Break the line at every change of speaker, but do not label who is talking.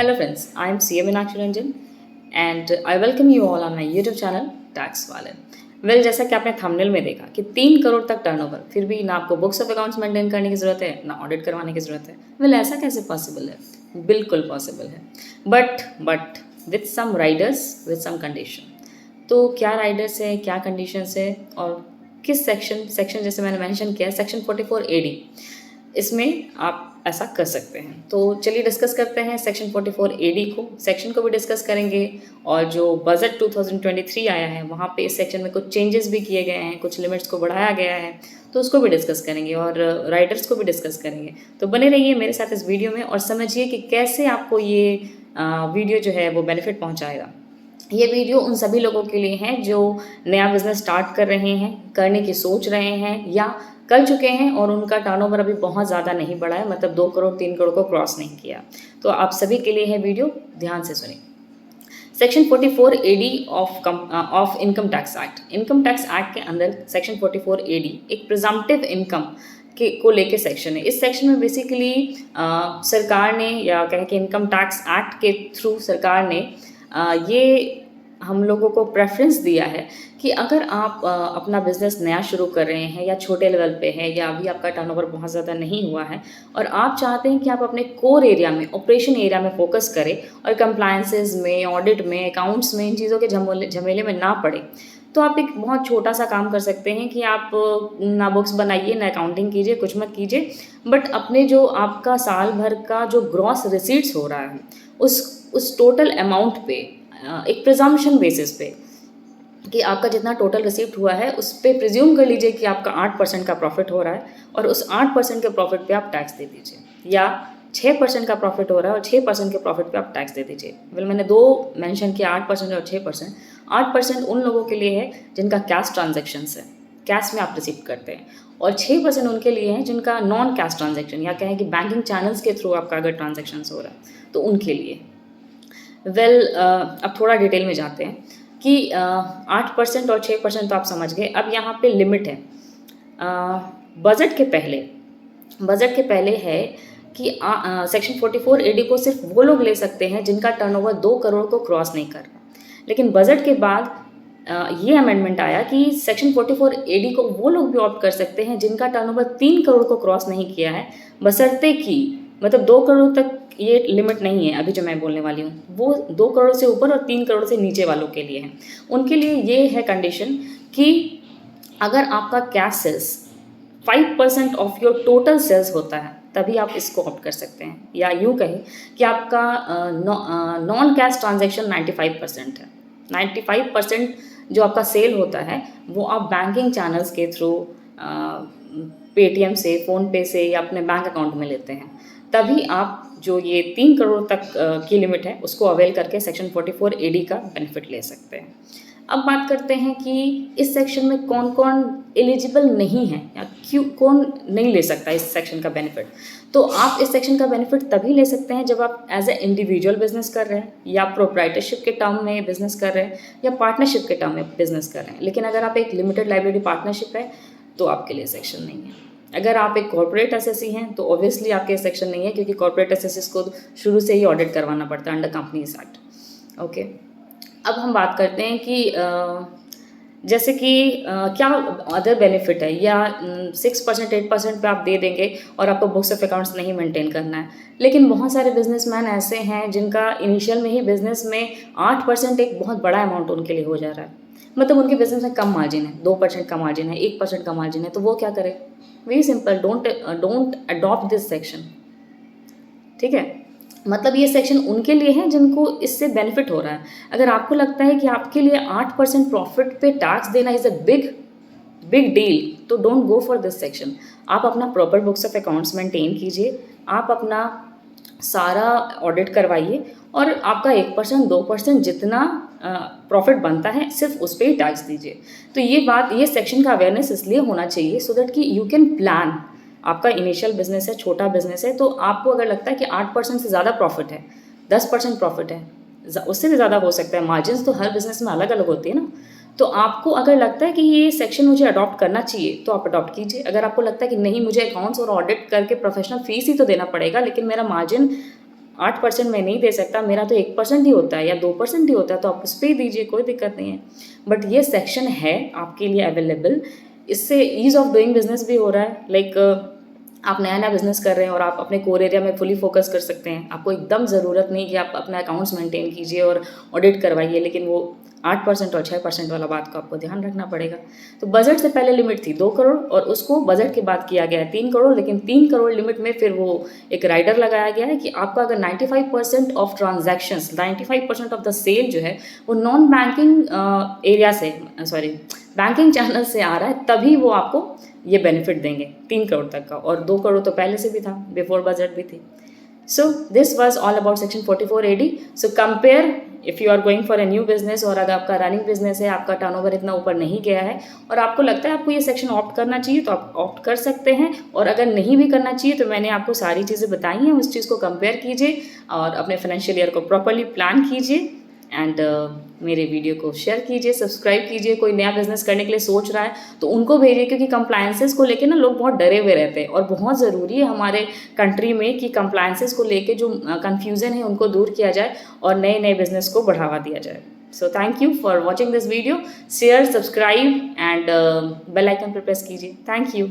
Hello friends, I am CA Meenakshi Ranjan and I welcome you all on my YouTube channel Tax वाले। Well जैसा कि आपने thumbnail में देखा कि 3 करोड़ तक टर्नओवर, फिर भी ना आपको बुक्स ऑफ अकाउंट्स मेंटेन करने की ज़रूरत है ना ऑडिट करवाने की ज़रूरत है। वेल ऐसा कैसे पॉसिबल है? बिल्कुल पॉसिबल है, but with some riders with some condition. तो क्या राइडर्स है, क्या कंडीशंस है और किस सेक्शन जैसे मैंने मेंशन किया सेक्शन 44 AD, इसमें आप ऐसा कर सकते हैं। तो चलिए डिस्कस करते हैं सेक्शन 44 AD को, सेक्शन को भी डिस्कस करेंगे और जो बजट 2023 आया है वहाँ पे इस सेक्शन में कुछ चेंजेस भी किए गए हैं, कुछ लिमिट्स को बढ़ाया गया है, तो उसको भी डिस्कस करेंगे और राइडर्स को भी डिस्कस करेंगे। तो बने रहिए मेरे साथ इस वीडियो में और समझिए कि कैसे आपको ये वीडियो जो है वो बेनिफिट पहुँचाएगा। ये वीडियो उन सभी लोगों के लिए है जो नया बिजनेस स्टार्ट कर रहे हैं, करने की सोच रहे हैं या कर चुके हैं और उनका टर्नओवर अभी बहुत ज़्यादा नहीं बढ़ा है, मतलब 2 करोड़ 3 करोड़ को क्रॉस नहीं किया। तो आप सभी के लिए है वीडियो, ध्यान से सुनिए। Section 44 AD of income tax act. Income tax act के अंदर सेक्शन 44 AD एक प्रिजम्पटिव इनकम को लेके सेक्शन है। इस सेक्शन में बेसिकली सरकार ने या कहें कि इनकम टैक्स एक्ट के थ्रू सरकार ने ये हम लोगों को प्रेफरेंस दिया है कि अगर आप अपना बिज़नेस नया शुरू कर रहे हैं या छोटे लेवल पे है या अभी आपका टर्नओवर बहुत ज़्यादा नहीं हुआ है और आप चाहते हैं कि आप अपने कोर एरिया में, ऑपरेशन एरिया में फोकस करें और कंप्लायंसेस में, ऑडिट में, अकाउंट्स में, इन चीज़ों के झमेले में ना पड़े, तो आप एक बहुत छोटा सा काम कर सकते हैं कि आप ना बुक्स बनाइए ना अकाउंटिंग कीजिए, कुछ मत कीजिए, बट अपने जो आपका साल भर का जो ग्रॉस रिसीट्स हो रहा है उस टोटल अमाउंट पे एक प्रिजम्पशन बेसिस पे कि आपका जितना टोटल रिसीप्ट हुआ है उस पर प्रिज्यूम कर लीजिए कि आपका 8% का प्रॉफिट हो रहा है और उस 8% के प्रॉफिट पे आप टैक्स दे दीजिए, या 6% का प्रॉफिट हो रहा है और 6% के प्रॉफिट पे आप टैक्स दे दीजिए। वेल मैंने दो मेंशन किया, 8% और 6%। 8% उन लोगों के लिए है जिनका कैश ट्रांजेक्शन्स है, कैश में आप रिसीव करते हैं, और 6% उनके लिए है जिनका नॉन कैश ट्रांजेक्शन या कहें कि बैंकिंग चैनल्स के थ्रू आपका अगर ट्रांजेक्शन्स हो रहा है तो उनके लिए। अब थोड़ा डिटेल में जाते हैं कि 8% और 6% तो आप समझ गए। अब यहाँ पे लिमिट है बजट के पहले है कि सेक्शन 44 AD को सिर्फ वो लोग ले सकते हैं जिनका टर्नओवर 2 करोड़ को क्रॉस नहीं कर रहा। लेकिन बजट के बाद ये अमेंडमेंट आया कि सेक्शन 44 AD को वो लोग भी ऑप्ट कर सकते हैं जिनका टर्नओवर 3 करोड़ को क्रॉस नहीं किया है, बशर्ते कि मतलब 2 करोड़ तक ये लिमिट नहीं है। अभी जो मैं बोलने वाली हूँ वो 2 करोड़ से ऊपर और 3 करोड़ से नीचे वालों के लिए है। उनके लिए ये है कंडीशन कि अगर आपका cash sales 5% of your total sales होता है तभी आप इसको ऑप्ट कर सकते हैं, या यूँ कहें कि आपका नॉन कैश ट्रांजेक्शन 95% है। 95% जो आपका सेल होता है वो आप बैंकिंग चैनल्स के थ्रू पेटीएम से, फ़ोनपे से या अपने बैंक अकाउंट में लेते हैं, तभी आप जो ये 3 करोड़ तक की लिमिट है उसको अवेल करके सेक्शन 44 AD का बेनिफिट ले सकते हैं। अब बात करते हैं कि इस सेक्शन में कौन कौन एलिजिबल नहीं है या क्यों कौन नहीं ले सकता इस सेक्शन का बेनिफिट। तो आप इस सेक्शन का बेनिफिट तभी ले सकते हैं जब आप एज ए इंडिविजुअल बिजनेस कर रहे हैं या प्रोप्राइटरशिप के टर्म में बिजनेस कर रहे हैं या पार्टनरशिप के टर्म में बिजनेस कर रहे हैं। लेकिन अगर आप एक लिमिटेड लाइबिलिटी पार्टनरशिप है तो आपके लिए सेक्शन नहीं है। अगर आप एक कॉर्पोरेट एसएससी हैं तो ऑब्वियसली आपके सेक्शन नहीं है, क्योंकि कॉर्पोरेट एसएससीज को शुरू से ही ऑडिट करवाना पड़ता है अंडर कंपनीज एक्ट। ओके, अब हम बात करते हैं कि जैसे कि क्या अदर बेनिफिट है, या 6% 8% पे आप दे देंगे और आपको बुक्स ऑफ अकाउंट्स नहीं मेंटेन करना है। लेकिन बहुत सारे बिजनेसमैन ऐसे हैं जिनका इनिशियल में ही बिजनेस में 8% एक बहुत बड़ा अमाउंट उनके लिए हो जा रहा है, मतलब उनके बिजनेस में कम मार्जिन है, 2% का मार्जिन है, 1% का मार्जिन है, तो वो क्या करें? Very simple, don't adopt this section. ठीक है, मतलब ये सेक्शन उनके लिए है जिनको इससे बेनिफिट हो रहा है। अगर आपको लगता है कि आपके लिए 8% प्रॉफिट पे टैक्स देना इज़ अ बिग डील, तो don't go for this section. आप अपना proper books of accounts maintain कीजिए, आप अपना सारा ऑडिट करवाइए और आपका 1% 2% जितना प्रॉफिट बनता है सिर्फ उस पर ही टैक्स दीजिए। तो ये सेक्शन का अवेयरनेस इसलिए होना चाहिए सो दैट कि यू कैन प्लान। आपका इनिशियल बिजनेस है, छोटा बिजनेस है, तो आपको अगर लगता है कि 8% से ज़्यादा प्रॉफिट है, 10% प्रॉफिट है, उससे भी ज़्यादा हो सकता है, मार्जिन तो हर बिजनेस में अलग अलग होती है ना, तो आपको अगर लगता है कि ये सेक्शन मुझे अडॉप्ट करना चाहिए तो आप अडॉप्ट कीजिए। अगर आपको लगता है कि नहीं, मुझे अकाउंट्स और ऑडिट करके प्रोफेशनल फीस ही तो देना पड़ेगा लेकिन मेरा मार्जिन 8% मैं नहीं दे सकता, मेरा तो 1% ही होता है या 2% ही होता है, तो आप उस पर ही दीजिए, कोई दिक्कत नहीं है। बट ये सेक्शन है आपके लिए अवेलेबल, इससे ईज़ ऑफ डूइंग बिजनेस भी हो रहा है। लाइक आप नया नया बिजनेस कर रहे हैं और आप अपने कोर एरिया में फुली फोकस कर सकते हैं। आपको एकदम ज़रूरत नहीं कि आप अपना अकाउंट्स मेंटेन कीजिए और ऑडिट करवाइए, लेकिन वो 8% और 6% वाला बात को आपको ध्यान रखना पड़ेगा। तो बजट से पहले लिमिट थी 2 करोड़ और उसको बजट के बाद किया गया है 3 करोड़, लेकिन 3 करोड़ लिमिट में फिर वो एक राइडर लगाया गया है कि आपका अगर 95% of transactions, 95% of the sale जो है वो नॉन बैंकिंग एरिया से, सॉरी बैंकिंग चैनल से आ रहा है, तभी वो आपको ये बेनिफिट देंगे 3 करोड़ तक का। और 2 करोड़ तो पहले से भी था, बिफोर बजट भी थी। So this was all about section 44AD. So compare if you are going for a new business, और अगर आपका रनिंग बिजनेस है, आपका टर्नओवर इतना ऊपर नहीं गया है और आपको लगता है आपको ये सेक्शन ऑप्ट करना चाहिए, तो आप ऑप्ट कर सकते हैं। और अगर नहीं भी करना चाहिए तो मैंने आपको सारी चीज़ें बताई हैं, उस चीज़ को कंपेयर कीजिए और अपने फाइनेंशियल ईयर को प्रॉपरली प्लान कीजिए। एंड मेरे वीडियो को शेयर कीजिए, सब्सक्राइब कीजिए। कोई नया बिजनेस करने के लिए सोच रहा है तो उनको भेजिए, क्योंकि कंप्लायंसेस को लेके ना लोग बहुत डरे हुए रहते हैं और बहुत ज़रूरी है हमारे कंट्री में कि कंप्लायंसेस को लेके जो कन्फ्यूज़न है उनको दूर किया जाए और नए नए बिजनेस को बढ़ावा दिया जाए। So thank you for watching this video. Share, subscribe and bell icon पर प्रेस कीजिए। Thank you.